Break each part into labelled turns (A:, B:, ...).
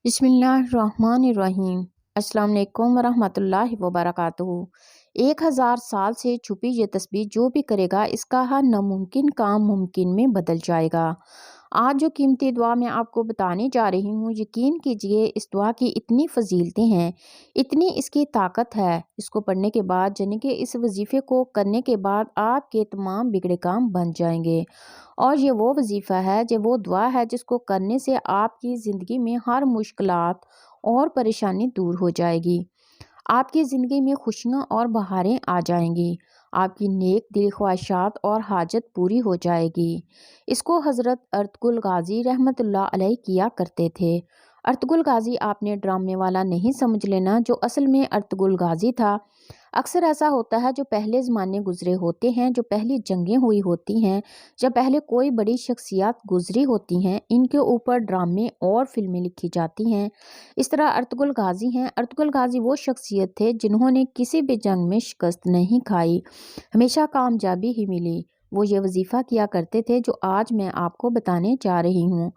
A: बिस्मिल्लाहिर्रहमानिर्रहीम। अस्सलाम वालेकुम वरहमतुल्लाहि वबरकातुहू। 1000 साल से छुपी ये तस्बीह जो भी करेगा इसका हर नामुमकिन काम मुमकिन में बदल जाएगा। आज जो कीमती दुआ मैं आपको बताने जा रही हूँ, यकीन कीजिए इस दुआ की इतनी फजीलतें हैं, इतनी इसकी ताकत है। इसको पढ़ने के बाद यानी कि इस वजीफ़े को करने के बाद आपके तमाम बिगड़े काम बन जाएंगे। और ये वो वजीफ़ा है, जो वो दुआ है जिसको करने से आपकी ज़िंदगी में हर मुश्किलात और परेशानी दूर हो जाएगी। आपकी ज़िंदगी में खुशियाँ और बहारें आ जाएंगी। आपकी नेक दिल ख्वाहिशात और हाजत पूरी हो जाएगी। इसको हज़रत अर्तुगरुल गाज़ी रहमतुल्लाह अलैह किया करते थे। अर्तुगरुल गाज़ी आपने ड्रामे वाला नहीं समझ लेना, जो असल में अर्तुगरुल गाज़ी था। अक्सर ऐसा होता है, जो पहले ज़माने गुज़रे होते हैं, जो पहली जंगें हुई होती हैं, जब पहले कोई बड़ी शख्सियत गुज़री होती हैं, इनके ऊपर ड्रामे और फिल्में लिखी जाती हैं। इस तरह अर्तुगरुल गाज़ी हैं। अर्तुगरुल गाज़ी वो शख्सियत थे जिन्होंने किसी भी जंग में शिकस्त नहीं खाई, हमेशा कामयाबी ही मिली। वो ये वजीफ़ा किया करते थे जो आज मैं आपको बताने जा रही हूँ।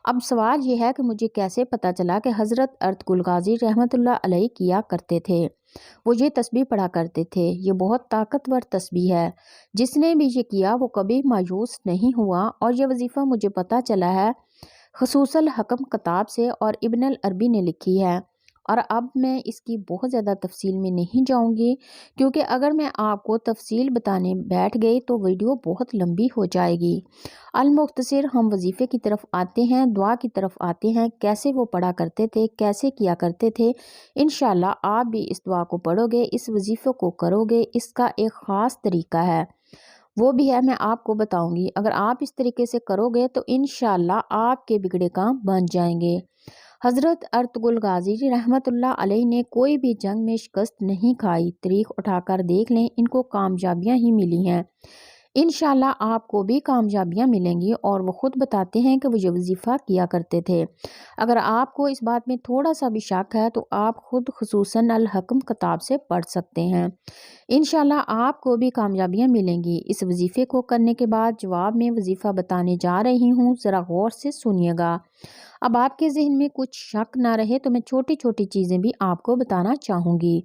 A: अब सवाल ये है कि मुझे कैसे पता चला कि हज़रत अर्तुगरुल गाज़ी रहमतुल्लाह अलैह किया करते थे। वो ये तस्बीह पढ़ा करते थे। ये बहुत ताकतवर तस्बीह है। जिसने भी ये किया वो कभी मायूस नहीं हुआ। और ये वजीफ़ा मुझे पता चला है खसूसल हकम किताब से, और इब्न अल अरबी ने लिखी है। और अब मैं इसकी बहुत ज़्यादा तफसील में नहीं जाऊंगी, क्योंकि अगर मैं आपको तफसील बताने बैठ गई तो वीडियो बहुत लंबी हो जाएगी। अल मुख्तसर हम वजीफ़े की तरफ आते हैं, दुआ की तरफ आते हैं। कैसे वो पढ़ा करते थे, कैसे किया करते थे। इंशाल्लाह आप भी इस दुआ को पढ़ोगे, इस वजीफ़े को करोगे। इसका एक ख़ास तरीका है, वो भी है मैं आपको बताऊंगी। अगर आप इस तरीके से करोगे तो इंशाल्लाह आपके बिगड़े काम बन जाएंगे। हज़रत अर्तुगरुल गाज़ी रहमतुल्लाह अलैह ने कोई भी जंग में शिकस्त नहीं खाई। तारीख उठाकर देख लें, इनको कामयाबियां ही मिली हैं। इंशाल्लाह आपको भी कामयाबियां मिलेंगी। और वो ख़ुद बताते हैं कि वो ये वजीफ़ा किया करते थे। अगर आपको इस बात में थोड़ा सा भी शक है तो आप ख़ुद खुसूसन अल हकम किताब से पढ़ सकते हैं। इंशाल्लाह आपको भी कामयाबियां मिलेंगी। इस वजीफ़े को करने के बाद जवाब में वजीफ़ा बताने जा रही हूँ, ज़रा गौर से सुनिएगा। अब आपके जहन में कुछ शक ना रहे तो मैं छोटी छोटी चीज़ें भी आपको बताना चाहूँगी।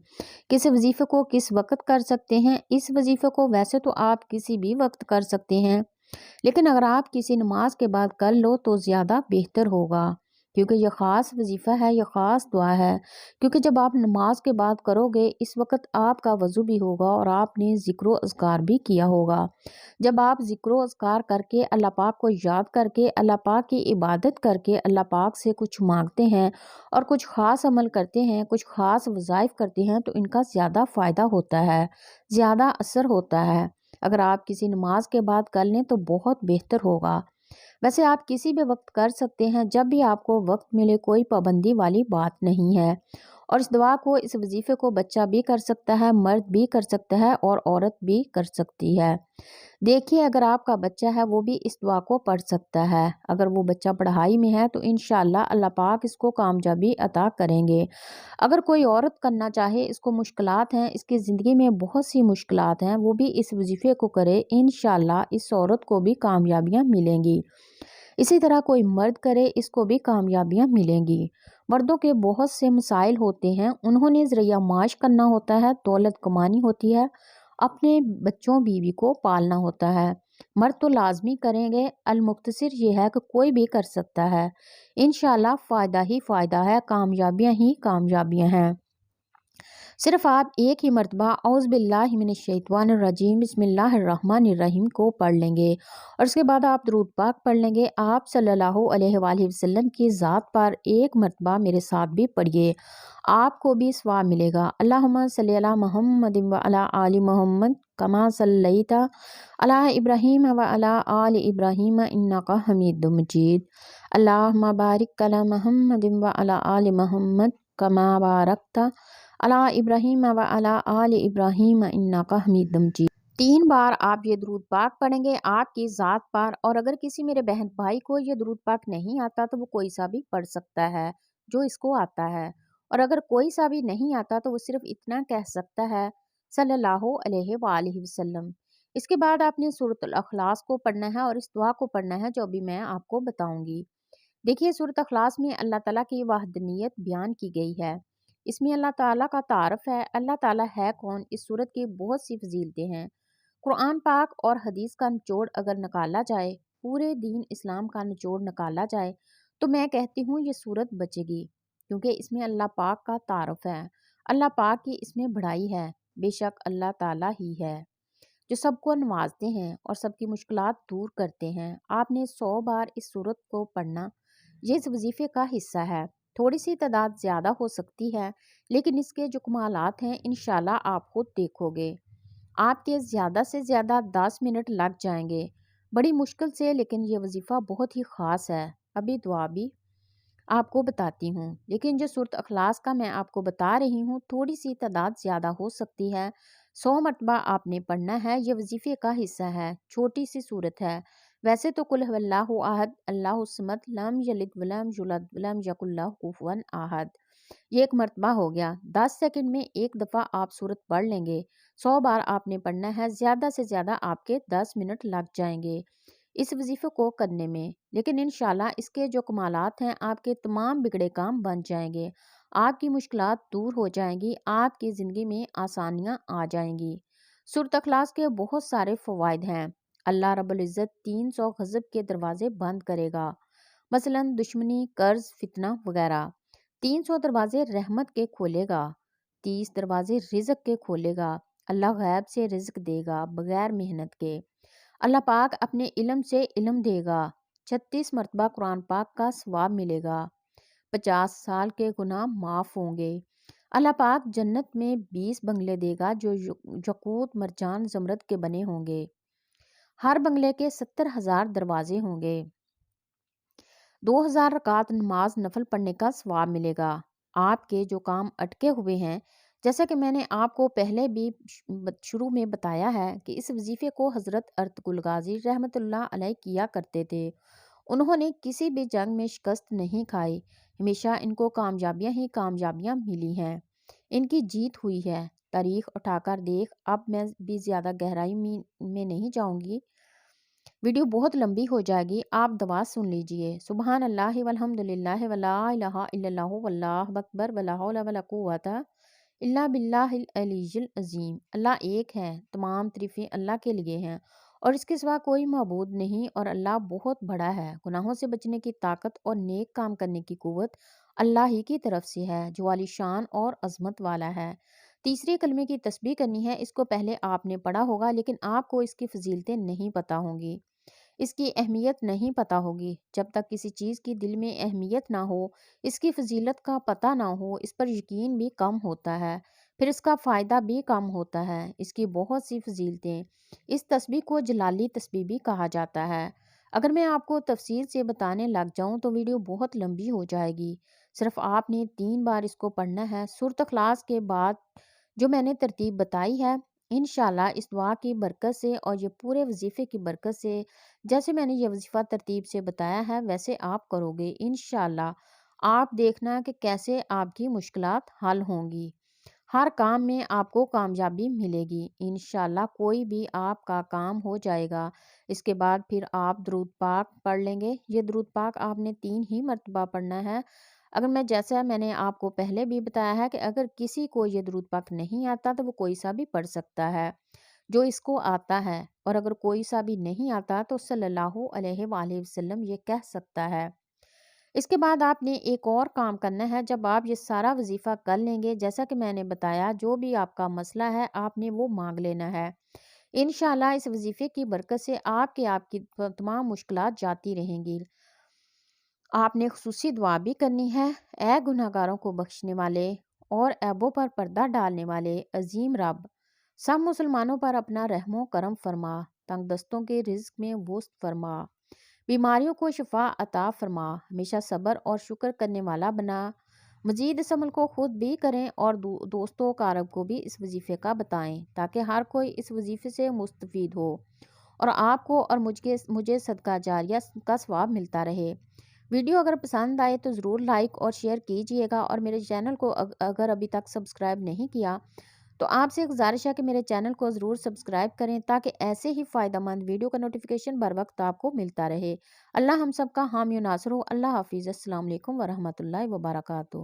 A: किस वजीफ़े को किस वक्त कर सकते हैं। इस वजीफ़े को वैसे तो आप किसी भी वक्त कर सकते हैं, लेकिन अगर आप किसी नमाज के बाद कर लो तो ज़्यादा बेहतर होगा, क्योंकि यह ख़ास वजीफ़ा है, यह ख़ास दुआ है। क्योंकि जब आप नमाज के बाद करोगे, इस वक्त आपका वज़ू भी होगा और आपने ज़िक्र अज़कार भी किया होगा। जब आप ज़िक्र अज़कार करके अल्लाह पाक को याद करके अल्लाह पाक की इबादत करके अल्लाह पाक से कुछ मांगते हैं और कुछ ख़ास अमल करते हैं, कुछ ख़ास वज़ाइफ करते हैं, तो इनका ज़्यादा फ़ायदा होता है, ज़्यादा असर होता है। अगर आप किसी नमाज के बाद कर लें तो बहुत बेहतर होगा। वैसे आप किसी भी वक्त कर सकते हैं, जब भी आपको वक्त मिले, कोई पाबंदी वाली बात नहीं है। और इस दुआ को, इस वजीफ़े को बच्चा भी कर सकता है, मर्द भी कर सकता है और औरत भी कर सकती है। देखिए, अगर आपका बच्चा है वो भी इस दुआ को पढ़ सकता है। अगर वो बच्चा पढ़ाई में है तो इंशाल्लाह अल्लाह पाक इसको कामयाबी अता करेंगे। अगर कोई औरत करना चाहे, इसको मुश्किलात हैं, इसकी ज़िंदगी में बहुत सी मुश्किलात हैं, वो भी इस वजीफ़े को करे, इंशाल्लाह इस औरत को भी कामयाबियाँ मिलेंगी। इसी तरह कोई मर्द करे, इसको भी कामयाबियां मिलेंगी। मर्दों के बहुत से मसाइल होते हैं, उन्होंने ज़रिया माश करना होता है, दौलत कमानी होती है, अपने बच्चों बीवी को पालना होता है। मर्द तो लाजमी करेंगे। अल मुख्तसर ये है कि कोई भी कर सकता है। इंशाल्लाह फ़ायदा ही फ़ायदा है, कामयाबियां ही कामयाबियां हैं। सिर्फ आप एक ही मरतबा औज़ बिल्लाहि मिनश शैतानिर रजीम बिस्मिल्लाहिर्रहमानिर्रहीम को पढ़ लेंगे, और उसके बाद आप दुरूद पाक पढ़ लेंगे। आप सल्लल्लाहु अलैहि वसल्लम की ज़ात पर एक मरतबा मेरे साथ भी पढ़िए, आपको भी सवाब मिलेगा। अल्लाहुम्मा सल्ली अला मुहम्मदिन व अला आलि मुहम्मद कमा सल्लैता अला इब्राहीम व अला आलि इब्राहीम इन्नका हमीदुम मजीद। अल्लाहुम्मा बारिक अला मुहम्मदिन व अला आलि मुहम्मद कमा बारकता अला इब्राहीम व अला आलि इब्राहीम इन्नका हमीदुम मजीद। 3 बार आप ये दुरूद पाक पढ़ेंगे आपकी ज़ात पर। और अगर किसी मेरे बहन भाई को ये दुरूद पाक नहीं आता तो वो कोई सा भी पढ़ सकता है जो इसको आता है। और अगर कोई सा भी नहीं आता तो वो सिर्फ इतना कह सकता है, सल्लल्लाहु अलैहि वसल्लम। इसके बाद आपने सूरतुल अखलास को पढ़ना है और इस दुआ को पढ़ना है जो भी मैं आपको बताऊंगी। देखिए सूरत अखलास में अल्लाह ताला की वहदनीयत बयान की गई है। इसमें अल्लाह ताला का तारफ़ है, अल्लाह ताला है कौन। इस सूरत की बहुत सी फजीलतें हैं। कुरान पाक और हदीस का निचोड़ अगर निकाला जाए, पूरे दीन इस्लाम का निचोड़ निकाला जाए, तो मैं कहती हूँ ये सूरत बचेगी, क्योंकि इसमें अल्लाह पाक का तारफ़ है, अल्लाह पाक की इसमें बड़ाई है। बेशक अल्लाह ताला ही है जो सबको नवाजते हैं और सबकी मुश्किलात दूर करते हैं। आपने 100 बार इस सूरत को पढ़ना, ये इस वजीफ़े का हिस्सा है। थोड़ी सी तादाद ज़्यादा हो सकती है, लेकिन इसके जो कमालात हैं इंशाल्लाह आप खुद देखोगे। आपके ज़्यादा से ज़्यादा 10 मिनट लग जाएंगे, बड़ी मुश्किल से, लेकिन ये वजीफ़ा बहुत ही ख़ास है। अभी दुआ भी आपको बताती हूँ, लेकिन जो सूरत अखलास का मैं आपको बता रही हूँ, थोड़ी सी तादाद ज़्यादा हो सकती है। 100 मरतबा आपने पढ़ना है, ये वजीफ़े का हिस्सा है। छोटी सी सूरत है वैसे तो। कुल हुवल्लाहु अहद अल्लाहु समद लम यलिद वलम यूलद वलम यकुल लहु कुफुवन अहद। ये एक मरतबा हो गया। 10 सेकंड में एक दफ़ा आप सूरत पढ़ लेंगे। 100 बार आपने पढ़ना है, ज़्यादा से ज़्यादा आपके 10 मिनट लग जाएंगे इस वजीफ़े को करने में। लेकिन इंशाल्लाह इसके जो कमालात हैं, आपके तमाम बिगड़े काम बन जाएंगे, आपकी मुश्किलात दूर हो जाएंगी, आपकी ज़िंदगी में आसानियाँ आ जाएंगी। सूरत अखलास के बहुत सारे फ़वाइद हैं। अल्लाह रब्बुल इज़्ज़त 300 गज़ब के दरवाजे बंद करेगा, मसलन दुश्मनी, कर्ज, फितना वगैरह। 300 दरवाजे रहमत के खोलेगा, 30 दरवाजे रिज़्क के खोलेगा। अल्लाह गैब से रिज़्क देगा बगैर मेहनत के। अल्लाह पाक अपने इल्म से इल्म देगा। 36 मरतबा कुरान पाक का सवाब मिलेगा। 50 साल के गुनाह माफ़ होंगे। अल्लाह पाक जन्नत में 20 बंगले देगा जो यकूत, मरजान, ज़मरद के बने होंगे। हर बंगले के 70,000 दरवाजे होंगे। 2000 रकात नमाज नफल पढ़ने का सवाब मिलेगा। आपके जो काम अटके हुए हैं, जैसा कि मैंने आपको पहले भी शुरू में बताया है कि इस वजीफ़े को हज़रत अर्तुगरुल गाज़ी रहमतुल्लाह अलैह किया करते थे। उन्होंने किसी भी जंग में शिकस्त नहीं खाई, हमेशा इनको कामयाबियां ही कामयाबियां मिली हैं, इनकी जीत हुई है। तारीख उठाकर देख। अब मैं भी ज़्यादा गहराई में नहीं जाऊंगी, वीडियो बहुत लंबी हो जाएगी, आप दवा सुन लीजिए। सुबहान अल्लाह वल्हम्दुलिल्लाह वला इलाहा इल्लल्लाहु वल्लाहु अकबर वला हौला वला कुव्वता इल्ला बिल्लाहिल अलीयुल अज़ीम। अल्लाह एक है, तमाम तारीफ़ें अल्लाह के लिए हैं और इसके सिवा कोई मबूद नहीं, और अल्लाह बहुत बड़ा है। गुनाहों से बचने की ताकत और नेक काम करने की कुव्वत अल्लाह ही की तरफ से है, जो आलीशान और अज़मत वाला है। तीसरे कलमे की तस्बीह करनी है, इसको पहले आपने पढ़ा होगा, लेकिन आपको इसकी फजीलतें नहीं पता होंगी, इसकी अहमियत नहीं पता होगी। जब तक किसी चीज़ की दिल में अहमियत ना हो, इसकी फजीलत का पता ना हो, इस पर यकीन भी कम होता है, फिर इसका फ़ायदा भी कम होता है। इसकी बहुत सी फजीलतें। इस तस्बीह को जलाली तस्बीह भी कहा जाता है। अगर मैं आपको तफसील से बताने लग जाऊं तो वीडियो बहुत लंबी हो जाएगी। सिर्फ आपने 3 बार इसको पढ़ना है। सूरत अखलास के बाद जो मैंने तरतीब बताई है, इंशाल्लाह इस दुआ की बरकत से और ये पूरे वजीफ़े की बरकत से, जैसे मैंने ये वजीफ़ा तरतीब से बताया है वैसे आप करोगे, इंशाल्लाह आप देखना कि कैसे आपकी मुश्किलात हल होंगी, हर काम में आपको कामयाबी मिलेगी। इंशाल्लाह कोई भी आपका काम हो जाएगा। इसके बाद फिर आप दरूद पाक पढ़ लेंगे। ये दरूद पाक आपने 3 ही मरतबा पढ़ना है। अगर मैं, जैसा मैंने आपको पहले भी बताया है कि अगर किसी को ये दरूद पाक नहीं आता तो वो कोई सा भी पढ़ सकता है जो इसको आता है, और अगर कोई सा भी नहीं आता तो सल्लल्लाहु अलैहि वसल्लम ये कह सकता है। इसके बाद आपने एक और काम करना है। जब आप ये सारा वजीफ़ा कर लेंगे, जैसा कि मैंने बताया, जो भी आपका मसला है आपने वो मांग लेना है। इंशाल्लाह इस वजीफ़े की बरकत से आपकी तमाम मुश्किलात जाती रहेंगी। आपने खुसूसी दुआ भी करनी है। ए गुनहगारों को बख्शने वाले और ऐबों पर पर्दा डालने वाले अजीम रब, सब मुसलमानों पर अपना रहमो करम फरमा, तंगदस्तों के रिज्क में वुस्त फरमा, बीमारियों को शिफा अता फरमा, हमेशा सब्र और शुक्र करने वाला बना। मजीद इस अमल को खुद भी करें और दोस्तों कारब को भी इस वजीफ़े का बताएं, ताकि हर कोई इस वजीफ़े से मुस्तफ़ीद हो और आपको और मुझे सदका जारिया का सवाब मिलता रहे। वीडियो अगर पसंद आए तो ज़रूर लाइक और शेयर कीजिएगा, और मेरे चैनल को अगर अभी तक सब्सक्राइब नहीं किया تو آپ سے گزارش ہے کہ میرے چینل کو ضرور سبسکرائب کریں تاکہ ایسے ہی فائدہ مند ویڈیو کا نوٹیفیکیشن بر وقت آپ کو ملتا رہے۔ اللہ ہم سب کا حامی و ناصر ہو۔ اللہ حافظ۔ السلام علیکم ورحمۃ اللہ وبرکاتہ۔